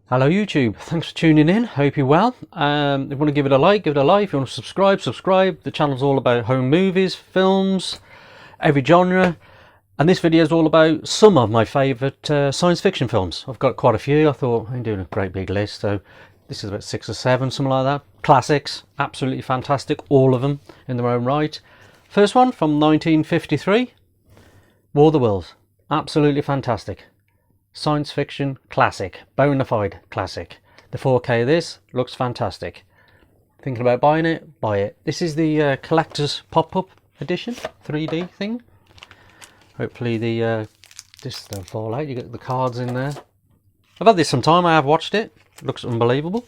Hello YouTube, thanks for tuning in, hope you're well. If you want to give it a like, give it a like. If you want to subscribe. The channel's all about home movies, films, every genre. And this video is all about some of my favourite science fiction films. I've got quite a few. I thought I'm doing a great big list, so this is about 6 or 7, something like that. Classics, absolutely fantastic, all of them in their own right. First one from 1953, War of the Worlds, absolutely fantastic. Science fiction classic, bona fide classic. The 4K of this looks fantastic. Thinking about buying it? Buy it. This is the collector's pop-up edition 3D thing. Hopefully the discs don't fall out. You get the cards in there. I've had this some time. I have watched it. Looks unbelievable.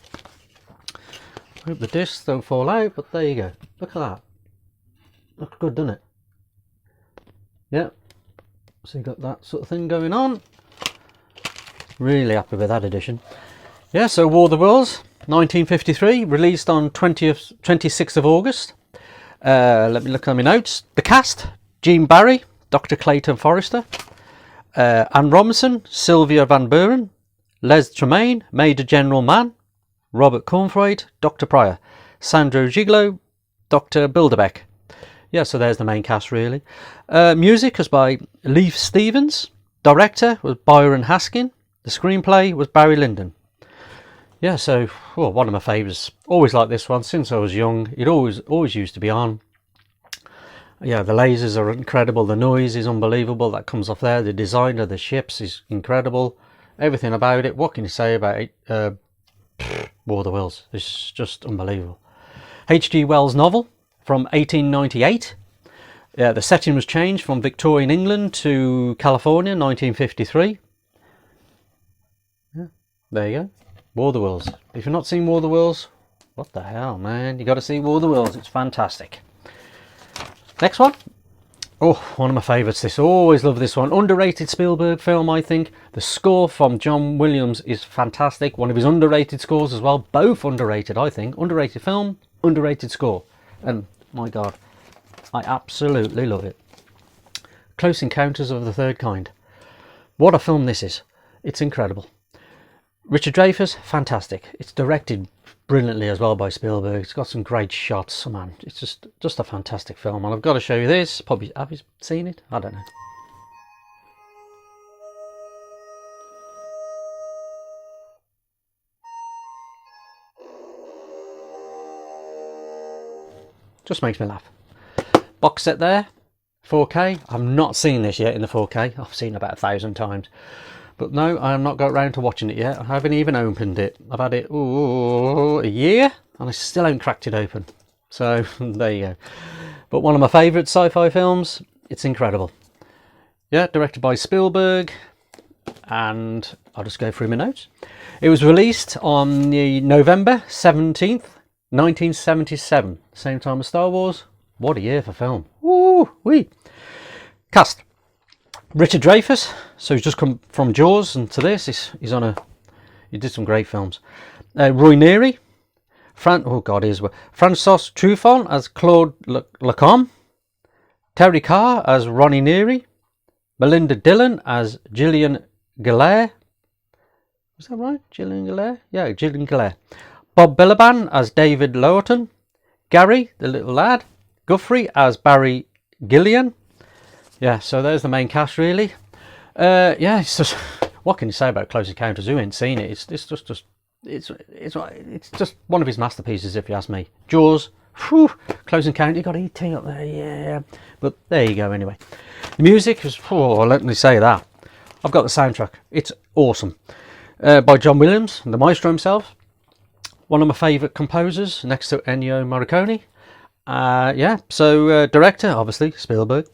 Hope the discs don't fall out, but there you go. Look at that. Looks good, doesn't it? Yeah. So you got that sort of thing going on. Really happy with that edition. Yeah, so War of the Worlds, 1953, released on 26th of August. Let me look at my notes. The cast: Gene Barry, Dr. Clayton Forrester, Anne Robinson, Sylvia Van Buren, Les Tremaine, Major General Mann, Robert Cornthwaite, Dr. Pryor, Sandro Gigolo, Dr. Bilderbeck. Yeah, so there's the main cast really. Music was by Leif Stevens. Director was Byron Haskin. The screenplay was Barry Lyndon. Yeah, so one of my favourites. Always liked this one since I was young. It always used to be on. Yeah, the lasers are incredible. The noise is unbelievable that comes off there. The design of the ships is incredible. Everything about it. What can you say about it? War of the Worlds. It's just unbelievable. H.G. Wells' novel from 1898. Yeah, the setting was changed from Victorian England to California, 1953. There you go. War of the Worlds. If you've not seen War of the Worlds, what the hell, man? You got to see War of the Worlds. It's fantastic. Next one. Oh, one of my favourites. This. Always love this one. Underrated Spielberg film, I think. The score from John Williams is fantastic. One of his underrated scores as well. Both underrated, I think. Underrated film, underrated score. And my God, I absolutely love it. Close Encounters of the Third Kind. What a film this is. It's incredible. Richard Dreyfuss, fantastic. It's directed brilliantly as well by Spielberg. It's got some great shots, man. It's just a fantastic film, and I've got to show you this. Probably have you seen it? I don't know. Just makes me laugh. Box set there, 4K. I've not seen this yet in the 4K. I've seen it about 1,000 times. But no, I have not got around to watching it yet. I haven't even opened it. I've had it a year and I still haven't cracked it open. So there you go. But one of my favourite sci-fi films. It's incredible. Yeah, directed by Spielberg. And I'll just go through my notes. It was released on the November 17th, 1977. Same time as Star Wars. What a year for film. Woo-wee. Cast. Richard Dreyfuss, so he's just come from Jaws and to this. He did some great films. Roy Neary, Francois Truffaut as Claude Lacombe, Terry Carr as Ronnie Neary, Melinda Dillon as Gillian Gillere. Was that right? Gillian Gillere? Yeah, Gillian Gillere. Bob Balaban as David Lowerton, Gary, the little lad, Guthrie as Barry Gillian. Yeah, so there's the main cast really. Yeah, it's just, what can you say about Close Encounters? Who ain't seen it? It's just one of his masterpieces, if you ask me. Jaws, whew, Close Encounter. You got E.T. up there, yeah. But there you go. Anyway, the music is. Let me say that. I've got the soundtrack. It's awesome. By John Williams, the maestro himself. One of my favourite composers, next to Ennio Morricone. Yeah. So director, obviously Spielberg.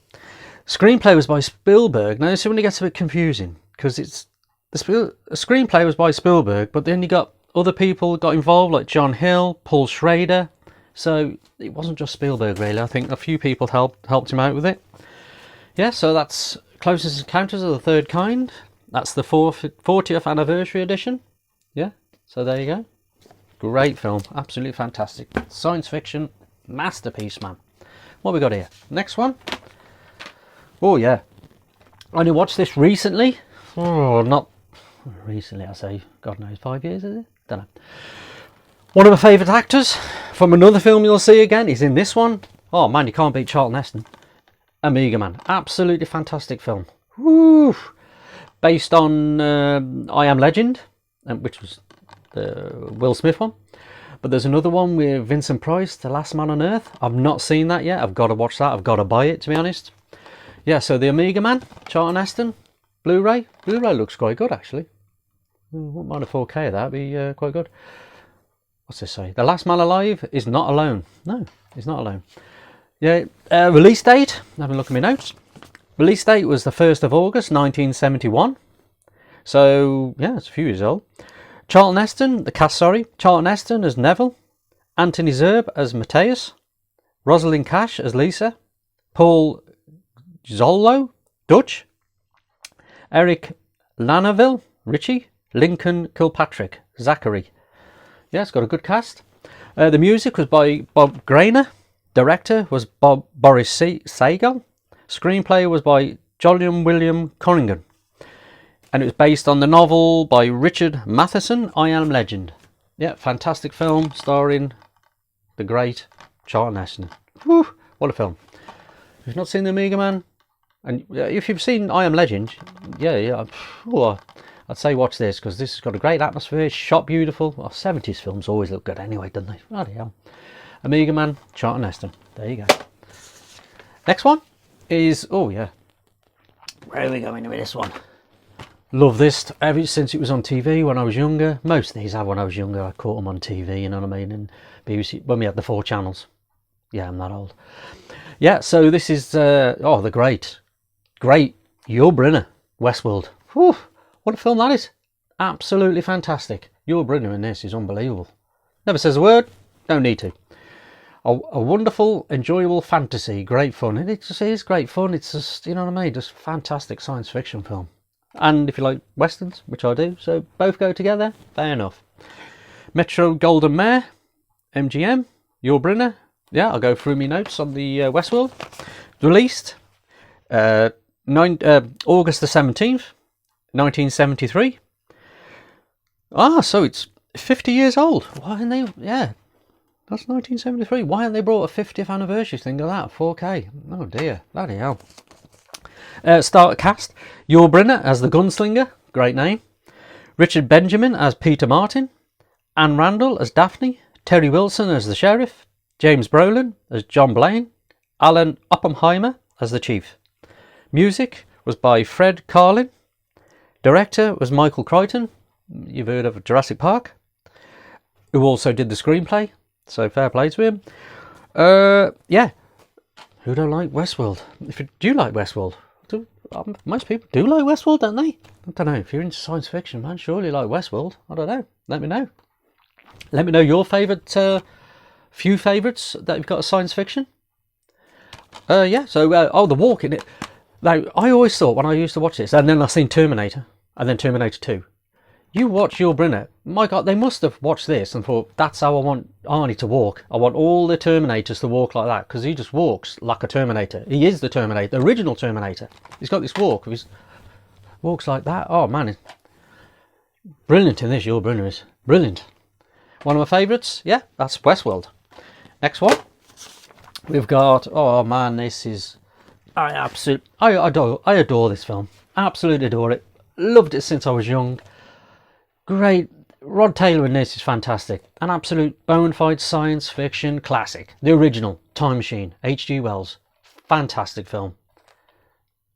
Screenplay was by Spielberg. Now, this is when it gets a bit confusing because the screenplay was by Spielberg, but then you got other people got involved like John Hill, Paul Schrader. So it wasn't just Spielberg really. I think a few people helped him out with it. Yeah, so that's Close Encounters of the Third Kind. That's the 40th anniversary edition. Yeah, so there you go. Great film, absolutely fantastic. Science fiction masterpiece, man. What we got here? Next one. Oh yeah, I only watched this recently. Not recently, I say, God knows, 5 years, is it? Don't know. One of my favourite actors from another film you'll see again is in this one. Oh man, you can't beat Charlton Heston. Amga Man. Absolutely fantastic film. Woo! Based on I Am Legend, which was the Will Smith one. But there's another one with Vincent Price, The Last Man on Earth. I've not seen that yet. I've got to watch that. I've got to buy it, to be honest. Yeah, so the Amga Man, Charlton Heston, Blu-ray. Blu-ray looks quite good, actually. Wouldn't mind a 4K of that. It'd be quite good. What's this say? The Last Man Alive is not alone. No, he's not alone. Yeah, release date. Have a look at my notes. Release date was the 1st of August 1971. So, yeah, it's a few years old. Charlton Heston, the cast, sorry. Charlton Heston as Neville. Anthony Zerbe as Matthias. Rosalind Cash as Lisa. Paul Zollo, Dutch. Eric Lanaville, Richie. Lincoln Kilpatrick, Zachary. Yeah, it's got a good cast. The music was by Bob Grainer. Director was Boris Sagal. Screenplay was by Jolyon William Corrigan. And it was based on the novel by Richard Matheson, I Am Legend. Yeah, fantastic film starring the great Charlton Heston. Whew, what a film. If you've not seen The Amga Man, and if you've seen I Am Legend, yeah, I'd say watch this, because this has got a great atmosphere, it's shot beautiful. Well, 70s films always look good anyway, don't they? Bloody hell. Amga Man, Charlton Heston. There you go. Next one is, oh yeah, where are we going with this one? Love this ever since it was on TV when I was younger. Most of these I when I was younger. I caught them on TV, you know what I mean? And BBC, when we had the 4 channels. Yeah, I'm that old. Yeah, so this is, the great Yul Brynner, Westworld. Whew, what a film that is. Absolutely fantastic. Yul Brynner in this is unbelievable. Never says a word, don't need to. A wonderful, enjoyable fantasy, great fun. And it just is great fun. It's just, you know what I mean? Just fantastic science fiction film. And if you like westerns, which I do, so both go together, fair enough. Metro Golden Mare, MGM, Yul Brynner. Yeah, I'll go through my notes on the Westworld. Released August the 17th, 1973. So it's 50 years old. Why aren't they? Yeah, that's 1973. Why haven't they brought a 50th anniversary thing of that? 4K. Oh dear, bloody hell. Starter cast: Yul Brynner as the gunslinger, great name. Richard Benjamin as Peter Martin. Anne Randall as Daphne. Terry Wilson as the sheriff. James Brolin as John Blaine. Alan Oppenheimer as the chief. Music was by Fred Karlin. Director was Michael Crichton. You've heard of Jurassic Park, who also did the screenplay, so fair play to him. Yeah, who don't like Westworld? Do you like Westworld? Most people do like Westworld, don't they? I don't know, if you're into science fiction, man, surely you like Westworld. I don't know, let me know. Let me know your favourite, few favourites that you've got of science fiction. Yeah, so, The Walk in it. Now, I always thought when I used to watch this, and then I seen Terminator, and then Terminator 2. You watch Yul Brynner, my God, they must have watched this and thought, that's how I want Arnie to walk. I want all the Terminators to walk like that, because he just walks like a Terminator. He is the Terminator, the original Terminator. He's got this walk, walks like that. Oh man, brilliant in this, Yul Brynner is brilliant. One of my favourites, yeah, that's Westworld. Next one, we've got, oh man, this is, I adore this film. Absolutely adore it. Loved it since I was young. Great. Rod Taylor in this is fantastic. An absolute bona fide science fiction classic. The original, Time Machine, H.G. Wells. Fantastic film.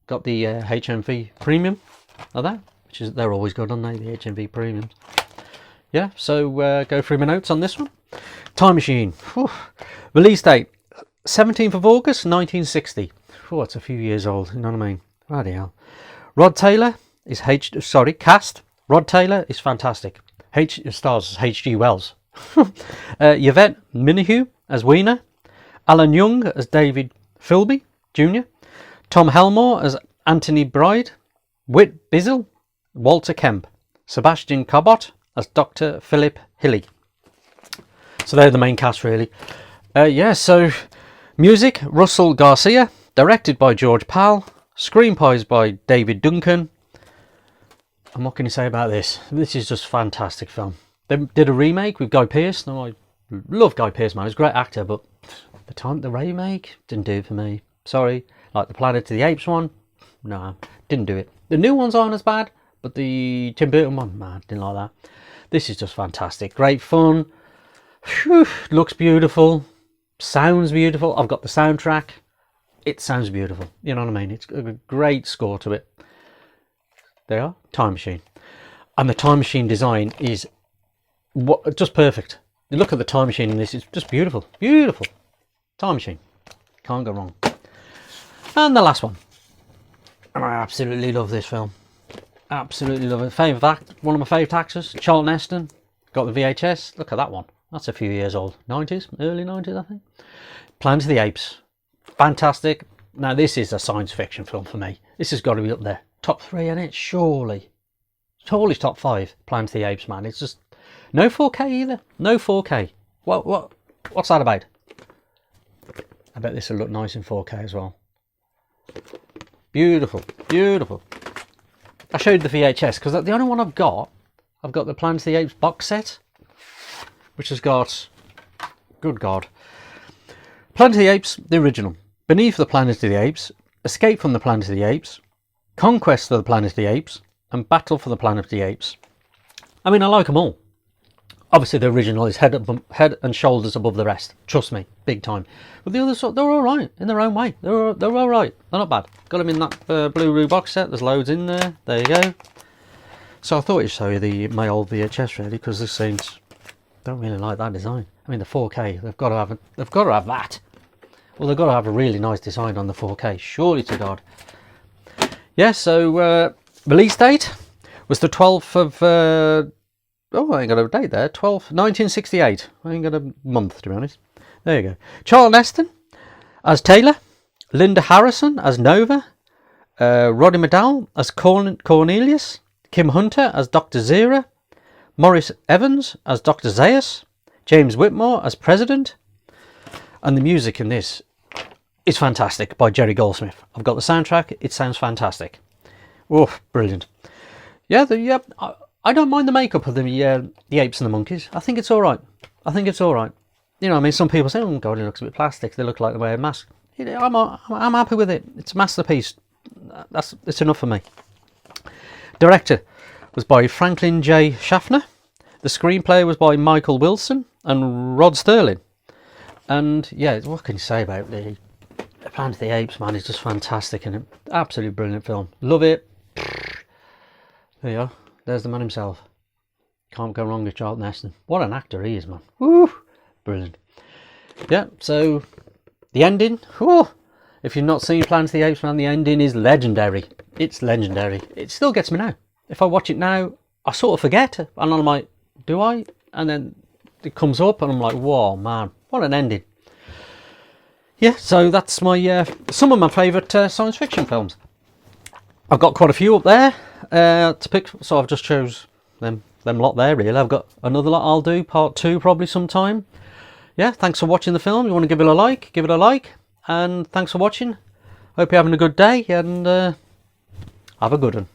Got the HMV Premium of that, which is, they're always good, aren't they, the HMV Premiums. Yeah, so go through my notes on this one. Time Machine. Whew. Release date, 17th of August, 1960. Oh, it's a few years old, you know what I mean? Bloody hell. Rod Taylor is cast. Rod Taylor is fantastic. Stars as H.G. Wells. Yvette Minihue as Weena. Alan Young as David Philby Jr. Tom Helmore as Anthony Bride. Whit Bizzle, Walter Kemp. Sebastian Cabot as Dr. Philip Hilly. So they're the main cast, really. Yeah, so music, Russell Garcia. Directed by George Pal. Screenplays by David Duncan. And what can you say about this? This is just a fantastic film. They did a remake with Guy Pearce. Now, I love Guy Pearce, man. He's a great actor, but the remake didn't do it for me. Sorry. Like the Planet of the Apes one, no, didn't do it. The new ones aren't as bad, but the Tim Burton one, man, didn't like that. This is just fantastic. Great fun. Whew, looks beautiful. Sounds beautiful. I've got the soundtrack. It sounds beautiful. You know what I mean? It's a great score to it. They are Time Machine, and the Time Machine design is just perfect. You look at the Time Machine in this; it's just beautiful, beautiful. Time Machine, can't go wrong. And the last one, and I absolutely love this film. Absolutely love it. Favourite act, one of my favourite actors, Charlton Heston. Got the VHS. Look at that one. That's a few years old. 90s, early 90s, I think. Planet of the Apes. Fantastic. Now this is a science fiction film for me. This has got to be up there. Top 3 in it, surely. Surely top 5. Planet of the Apes, man. It's just no 4K either. No 4K. What's that about? I bet this will look nice in 4K as well. Beautiful, beautiful. I showed the VHS because that's the only one I've got. I've got the Planet of the Apes box set, which has got, good God, Planet of the Apes, the original, Beneath the Planet of the Apes, Escape from the Planet of the Apes, Conquest of the Planet of the Apes, and Battle for the Planet of the Apes. I mean, I like them all. Obviously, the original is head and shoulders above the rest. Trust me, big time. But the others, they're all right in their own way. They're all right. They're not bad. Got them in that Blu-ray box set. There's loads in there. There you go. So I thought I'd show you my old VHS really, because this scenes don't really like that design. I mean, the 4K, they've got to have that. Well, they've got to have a really nice design on the 4K. Surely to God. Yeah. So release date was the 12th of. Oh, I ain't got a date there. 1968. I ain't got a month, to be honest. There you go. Charlton Heston as Taylor. Linda Harrison as Nova. Roddy McDowall as Cornelius. Kim Hunter as Dr. Zira. Maurice Evans as Dr. Zaius. James Whitmore as President. And the music in this is fantastic by Jerry Goldsmith. I've got the soundtrack. It sounds fantastic. Oh, brilliant. Yeah, I don't mind the makeup of the apes and the monkeys. I think it's all right. I think it's all right. You know, I mean, some people say, "Oh God, it looks a bit plastic. They look like they wear a mask." You know, I'm happy with it. It's a masterpiece. It's enough for me. Director was by Franklin J. Schaffner. The screenplay was by Michael Wilson and Rod Sterling. And yeah, what can you say about the Planet of the Apes, man? It's just fantastic and absolutely brilliant film. Love it. There you are. There's the man himself. Can't go wrong with Charlton Heston. What an actor he is, man. Woo! Brilliant. Yeah, so the ending. Whew, if you've not seen Planet of the Apes, man, the ending is legendary. It's legendary. It still gets me now. If I watch it now, I sort of forget. And I'm like, do I? And then it comes up and I'm like, whoa, man. What an ending. Yeah, so that's my some of my favourite science fiction films. I've got quite a few up there to pick, so I've just chose them lot there really. I've got another lot I'll do, part 2 probably sometime. Yeah, thanks for watching the film. You want to give it a like, and thanks for watching. Hope you're having a good day, and have a good one.